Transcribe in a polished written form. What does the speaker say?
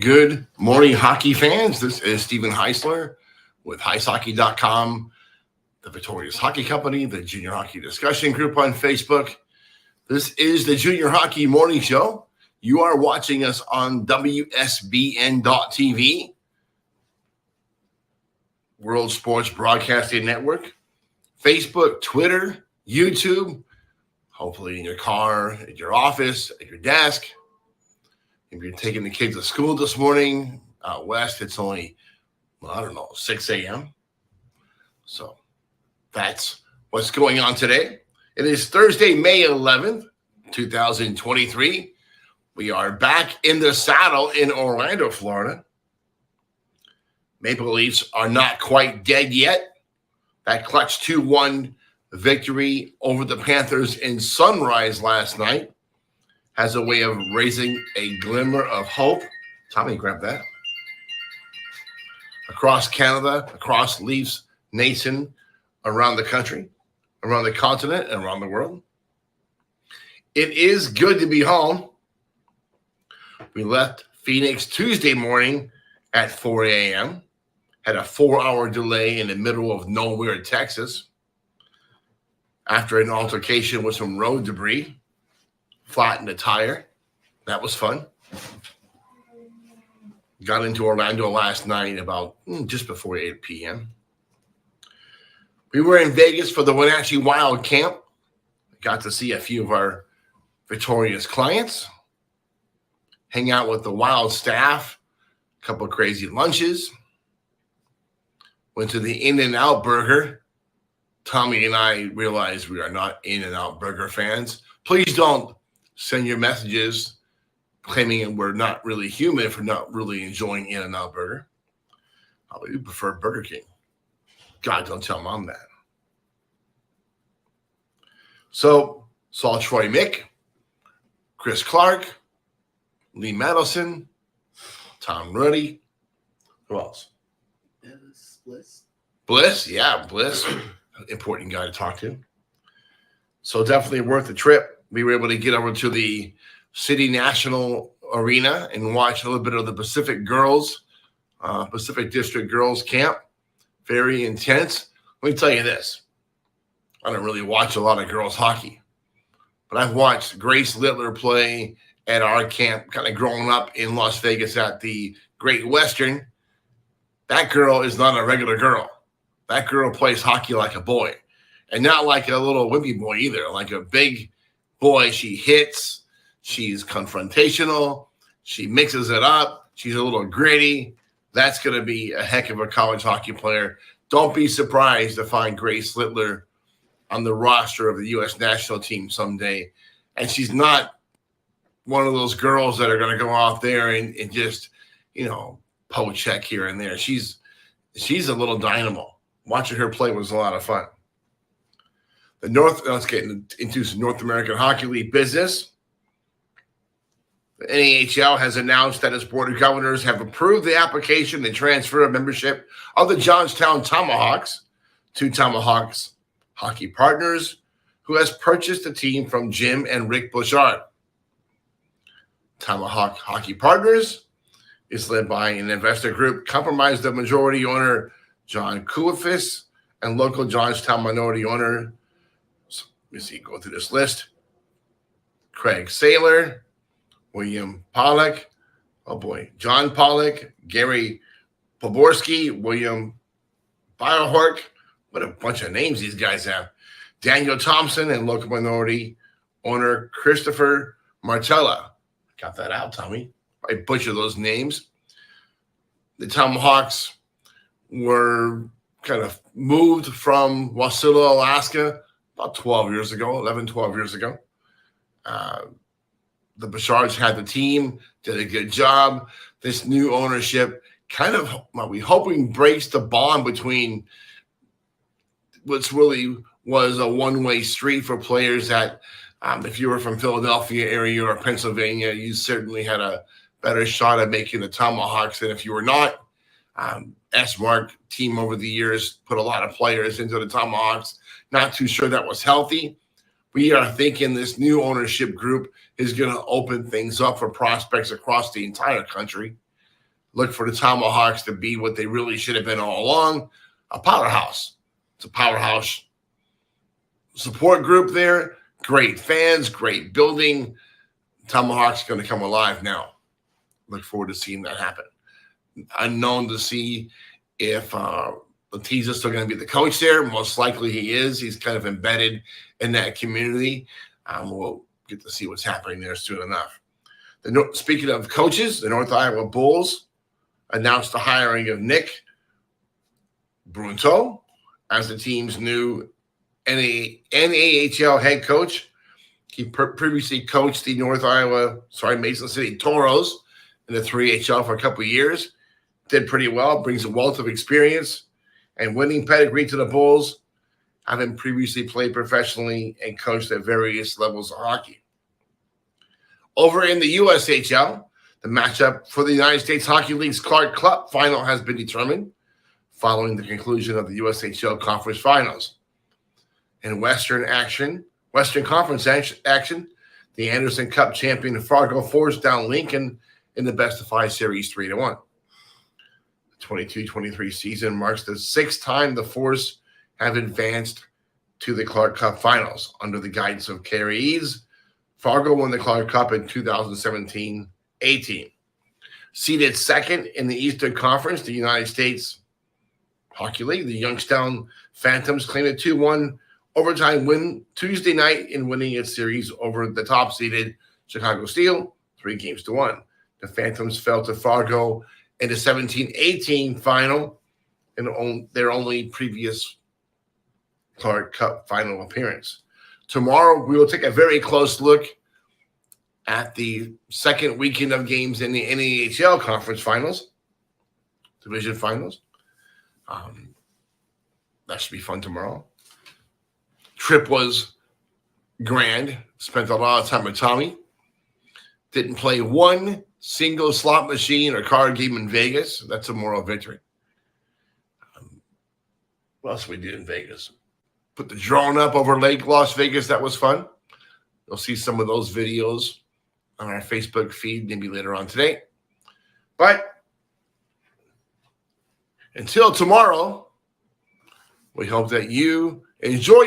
Good morning, hockey fans. This is Steven Heisler with HeisHockey.com, the Victorious Hockey Company, the Junior Hockey Discussion Group on Facebook. This is the Junior Hockey Morning Show. You are watching us on WSBN.TV, World Sports Broadcasting Network, Facebook, Twitter, YouTube, hopefully in your car, at your office, at your desk. If you're taking the kids to school this morning, out west, it's only, 6 a.m. So that's what's going on today. It is Thursday, May 11th, 2023. We are back in the saddle in Orlando, Florida. Maple Leafs are not quite dead yet. That clutch 2-1 victory over the Panthers in Sunrise last night has a way of raising a glimmer of hope. Tommy, grab that. Across Canada, across Leafs Nation, around the country, around the continent, and around the world. It is good to be home. We left Phoenix Tuesday morning at 4 a.m., had a 4-hour delay in the middle of nowhere, Texas, after an altercation with some road debris. Flattened a tire. That was fun. Got into Orlando last night about just before 8 p.m. We were in Vegas for the Wenatchee Wild camp. Got to see a few of our Victorious clients, hang out with the Wild staff, a couple of crazy lunches. Went to the In-N-Out Burger. Tommy and I realized we are not In-N-Out Burger fans. Please don't send your messages claiming we're not really human for not really enjoying In-N-Out Burger. We prefer Burger King. God, don't tell Mom that. So, saw Troy Mick, Chris Clark, Lee Madison, Tom Ruddy. Who else? Bliss, yeah, Bliss. Important guy to talk to. So definitely worth the trip. We were able to get over to the City National Arena and watch a little bit of the Pacific District Girls Camp. Very intense. Let me tell you this. I don't really watch a lot of girls hockey, but I've watched Grace Littler play at our camp, kind of growing up in Las Vegas at the Great Western. That girl is not a regular girl. That girl plays hockey like a boy, and not like a little wimpy boy either, like a big boy. She hits. She's confrontational. She mixes it up. She's a little gritty. That's going to be a heck of a college hockey player. Don't be surprised to find Grace Littler on the roster of the U.S. national team someday. And she's not one of those girls that are going to go out there and just, poach check here and there. She's a little dynamo. Watching her play was a lot of fun. Let's get into some North American Hockey League business. The NAHL has announced that its board of governors have approved the application and transfer of membership of the Johnstown Tomahawks to Tomahawks Hockey Partners, who has purchased the team from Jim and Rick Bouchard. Tomahawk Hockey Partners is led by an investor group comprised of majority owner John Kuifis and local Johnstown minority owner, go through this list. Craig Saylor, William Pollock, John Pollock, Gary Poborski, William Biohork. What a bunch of names these guys have. Daniel Thompson and local minority owner Christopher Martella. Got that out, Tommy. I butchered those names. The Tomahawks were kind of moved from Wasilla, Alaska, about 12 years ago. The Bouchards had the team, did a good job. This new ownership kind of, we hoping, breaks the bond between what's really was a one-way street for players that if you were from Philadelphia area or Pennsylvania, you certainly had a better shot at making the Tomahawks than if you were not. S-Mark team over the years put a lot of players into the Tomahawks. Not too sure that was healthy. We are thinking this new ownership group is going to open things up for prospects across the entire country. look for the Tomahawks to be what they really should have been all along, a powerhouse. It's a powerhouse support group there. Great fans, great building. Tomahawks going to come alive now. Look forward to seeing that happen. Unknown to see if Latiza's still going to be the coach there. Most likely he is. He's kind of embedded in that community. We'll get to see what's happening there soon enough. Speaking of coaches, the North Iowa Bulls announced the hiring of Nick Brunto as the team's new NAHL head coach. He previously coached the Mason City Toros in the 3HL for a couple of years. Did pretty well, brings a wealth of experience and winning pedigree to the Bulls, having previously played professionally and coached at various levels of hockey. Over in the USHL, the matchup for the United States Hockey League's Clark Cup final has been determined following the conclusion of the USHL Conference Finals. In Western Conference action, the Anderson Cup champion Fargo forced down Lincoln in the best-of-5 series 3-1. The 22-23 season marks the sixth time the Force have advanced to the Clark Cup finals. Under the guidance of Kerry Eads, Fargo won the Clark Cup in 2017-18. Seated second in the Eastern Conference, the United States Hockey League, the Youngstown Phantoms claimed a 2-1 overtime win Tuesday night in winning its series over the top-seeded Chicago Steel, 3-1. The Phantoms fell to Fargo in the 17-18 final in their only previous Clark Cup final appearance. Tomorrow, we will take a very close look at the second weekend of games in the NAHL Conference Finals, Division Finals. That should be fun tomorrow. Trip was grand. Spent a lot of time with Tommy. Didn't play one single slot machine or card game in Vegas. That's a moral victory. What else we did in Vegas? Put the drone up over Lake Las Vegas. That was fun. You'll see some of those videos on our Facebook feed maybe later on today. But until tomorrow, we hope that you enjoy